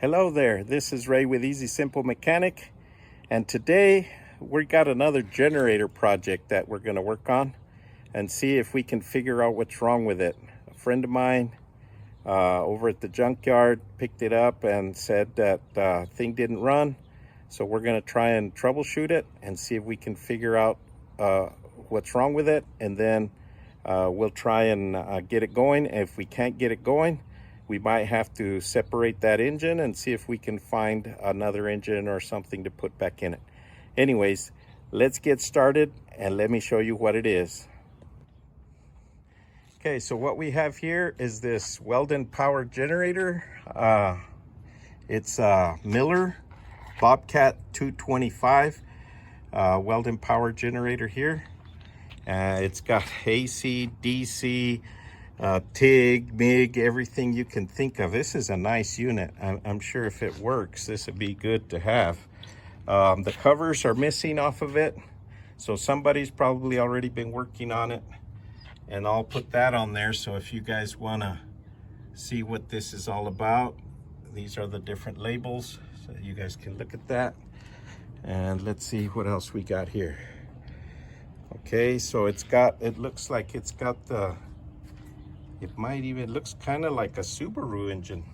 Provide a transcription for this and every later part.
Hello there, this is Ray with Easy Simple Mechanic, and today we got another generator project that we're going to work on and see if we can figure out what's wrong with it. A friend of mine over at the junkyard picked it up and said that thing didn't run, so we're going to try and troubleshoot it and see if we can figure out what's wrong with it, and then we'll try and get it going. If we can't get it going, we might have to separate that engine and see if we can find another engine or something to put back in it. Anyways, let's get started and let me show you what it is. Okay, so what we have here is this Welder power generator. It's a Miller Bobcat 225 Welder power generator here. It's got AC, DC, TIG, MIG, everything you can think of. This is a nice unit. I'm sure if it works, this would be good to have. The covers are missing off of it, so somebody's probably already been working on it, and I'll put that on there. So if you guys want to see what this is all about, these are the different labels, so you guys can look at that. And let's see what else we got here. Okay, so it looks like it's got the, it might even looks kind of like a Subaru engine.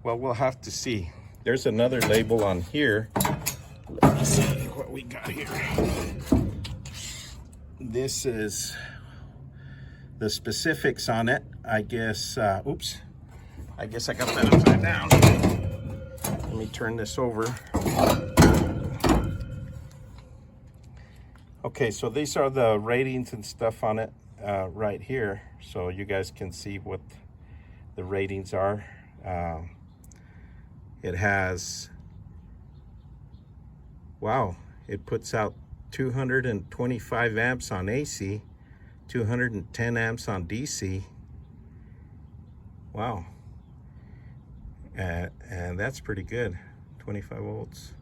Well, we'll have to see. There's another label on here. Let me see what we got here. This is the specifics on it. I guess, oops. I guess I got that upside down. Let me turn this over. Okay, so these are the ratings and stuff on it right here, so you guys can see what the ratings are. It has, wow, it puts out 225 amps on AC, 210 amps on DC. Wow. And that's pretty good, 25 volts.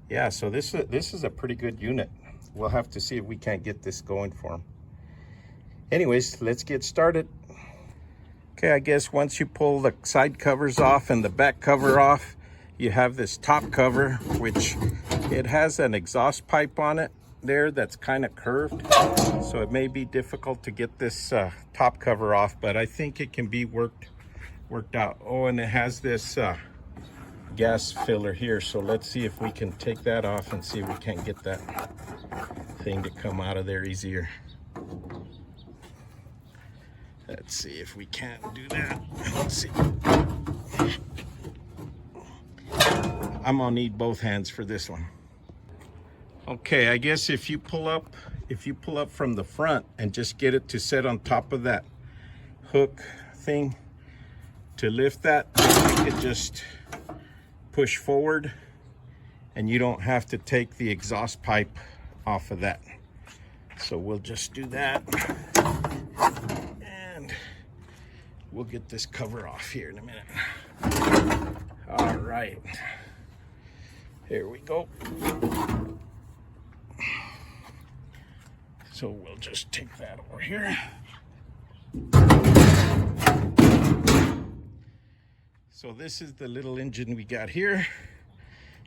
Yeah, so this is a pretty good unit. We'll have to see if we can't get this going for them. Anyways, let's get started. Okay, I guess once you pull the side covers off and the back cover off, you have this top cover, which it has an exhaust pipe on it there that's kind of curved. So it may be difficult to get this top cover off, but I think it can be worked out. Oh, and it has this gas filler here, so let's see if we can take that off and see if we can't get that thing to come out of there easier. Let's see if we can't do that. Let's see. I'm gonna need both hands for this one. Okay, I guess if you pull up from the front and just get it to sit on top of that hook thing to lift that, you can just push forward and you don't have to take the exhaust pipe off of that. So we'll just do that and we'll get this cover off here in a minute. All right, here we go. So we'll just take that over here. So this is the little engine we got here.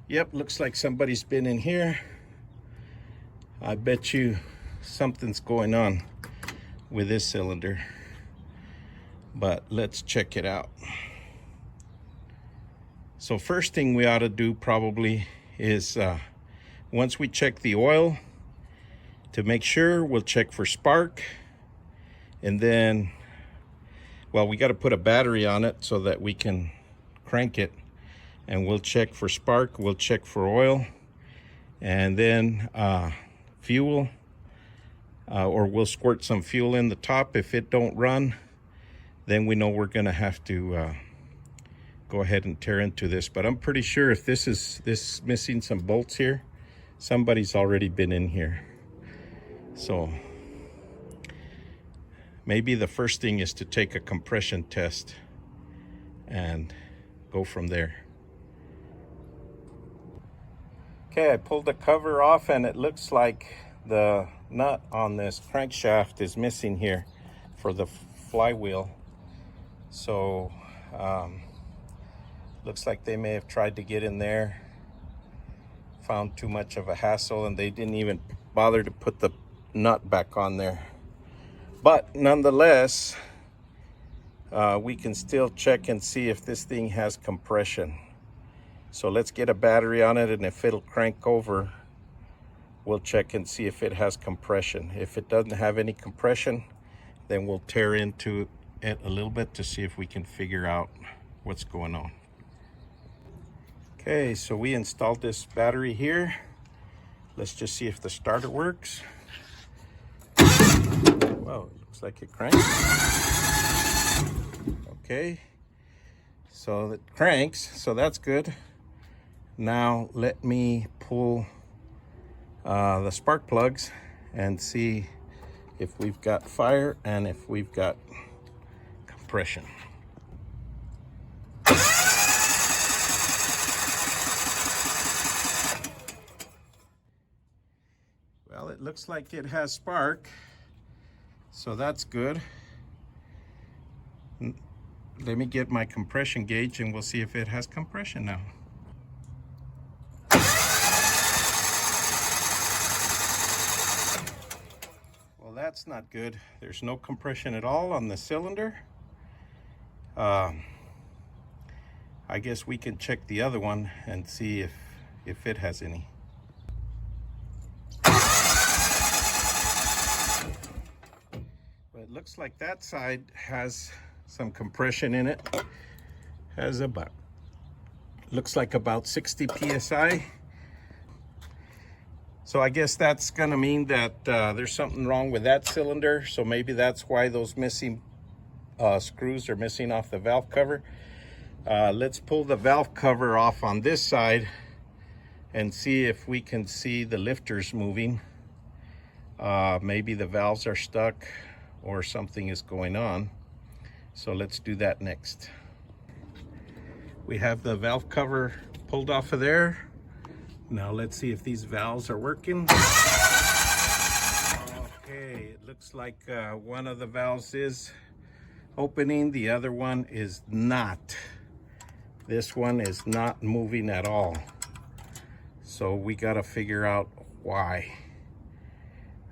Yep, looks like somebody's been in here. I bet you something's going on with this cylinder, but let's check it out. So first thing we ought to do probably is once we check the oil, to make sure, we'll check for spark, and then, well, we got to put a battery on it so that we can crank it, and we'll check for spark, we'll check for oil, and then fuel, or we'll squirt some fuel in the top. If it don't run, then we know we're gonna have to go ahead and tear into this. But I'm pretty sure if this is missing some bolts here, somebody's already been in here. So maybe the first thing is to take a compression test and go from there. Okay, I pulled the cover off and it looks like the nut on this crankshaft is missing here for the flywheel. So Looks like they may have tried to get in there, found too much of a hassle, and they didn't even bother to put the nut back on there. But nonetheless, we can still check and see if this thing has compression. So let's get a battery on it, and if it'll crank over, we'll check and see if it has compression. If it doesn't have any compression, then we'll tear into it a little bit to see if we can figure out what's going on. Okay, so we installed this battery here. Let's just see if the starter works. Well, it looks like it cranks. Okay, so it cranks, so that's good. Now let me pull the spark plugs and see if we've got fire and if we've got compression. Well, it looks like it has spark, so that's good. Let me get my compression gauge and we'll see if it has compression now. Well, that's not good. There's no compression at all on the cylinder. I guess we can check the other one and see if it has any. But it looks like that side has some compression in it. Has about, looks like about 60 psi. So I guess that's gonna mean that there's something wrong with that cylinder. So maybe that's why those missing screws are missing off the valve cover. Let's pull the valve cover off on this side and see if we can see the lifters moving. Maybe the valves are stuck or something is going on. So let's do that next. We have the valve cover pulled off of there. Now let's see if these valves are working. Okay, it looks like one of the valves is opening, the other one is not. This one is not moving at all. So we gotta figure out why.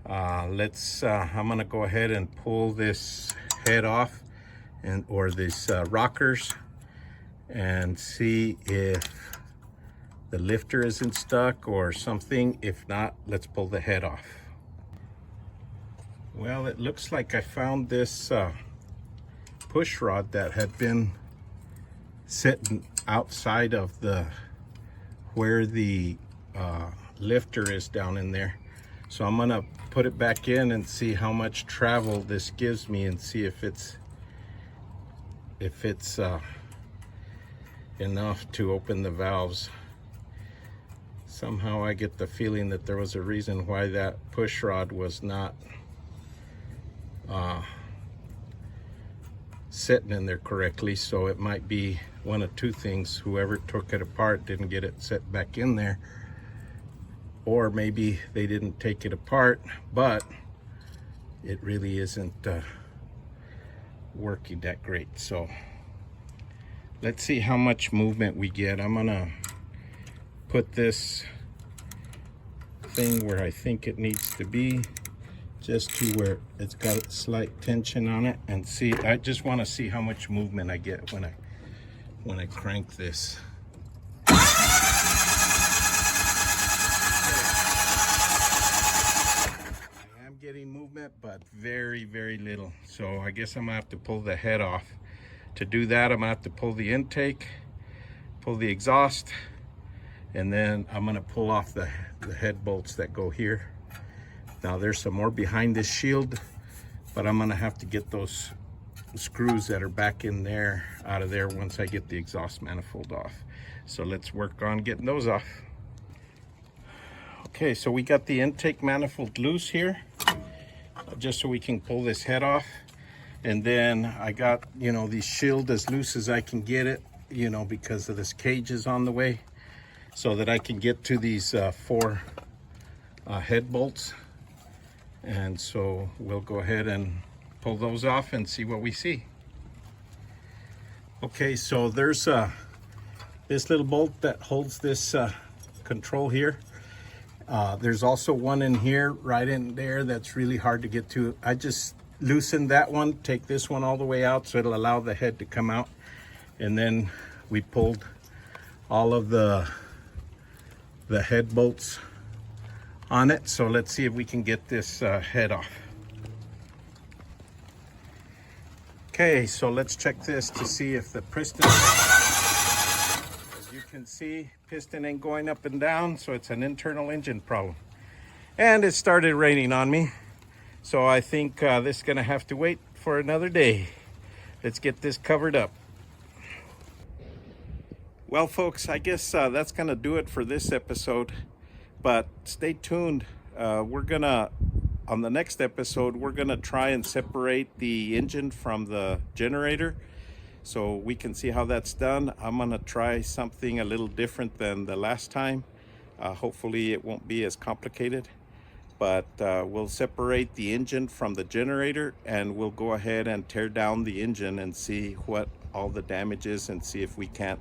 I'm gonna go ahead and pull this head off or these rockers and see if the lifter isn't stuck or something. If not, let's pull the head off. Well, it looks like I found this push rod that had been sitting outside of where the lifter is down in there. So I'm gonna put it back in and see how much travel this gives me and see if it's enough to open the valves. Somehow I get the feeling that there was a reason why that push rod was not sitting in there correctly. So it might be one of two things. Whoever took it apart didn't get it set back in there, or maybe they didn't take it apart, but it really isn't working that great. So let's see how much movement we get. I'm gonna put this thing where I think it needs to be, just to where it's got a slight tension on it, and see. I just want to see how much movement I get when I crank this. I am getting movement, but very, very little. So I guess I'm gonna have to pull the head off. To do that, I'm gonna have to pull the intake, pull the exhaust, and then I'm gonna pull off the head bolts that go here. Now there's some more behind this shield, but I'm gonna have to get those screws that are back in there out of there once I get the exhaust manifold off. So let's work on getting those off. Okay, so we got the intake manifold loose here, just so we can pull this head off. And then I got, the shield as loose as I can get it, because of this cage is on the way, so that I can get to these 4 head bolts. And so we'll go ahead and pull those off and see what we see. Okay, so there's this little bolt that holds this control here. There's also one in here, right in there, that's really hard to get to. I just loosened that one, take this one all the way out so it'll allow the head to come out. And then we pulled all of the head bolts on it. So let's see if we can get this head off. Okay, so let's check this to see if the piston, as you can see, piston ain't going up and down, so it's an internal engine problem. And it started raining on me, so I think this is gonna have to wait for another day. Let's get this covered up. Well, folks, I guess that's gonna do it for this episode, but stay tuned. On the next episode, we're gonna try and separate the engine from the generator so we can see how that's done. I'm gonna try something a little different than the last time. Hopefully it won't be as complicated, but we'll separate the engine from the generator, and we'll go ahead and tear down the engine and see what all the damage is, and see if we can't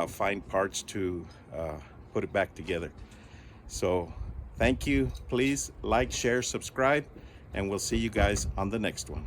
find parts to put it back together. So thank you. Please like, share, subscribe, and we'll see you guys on the next one.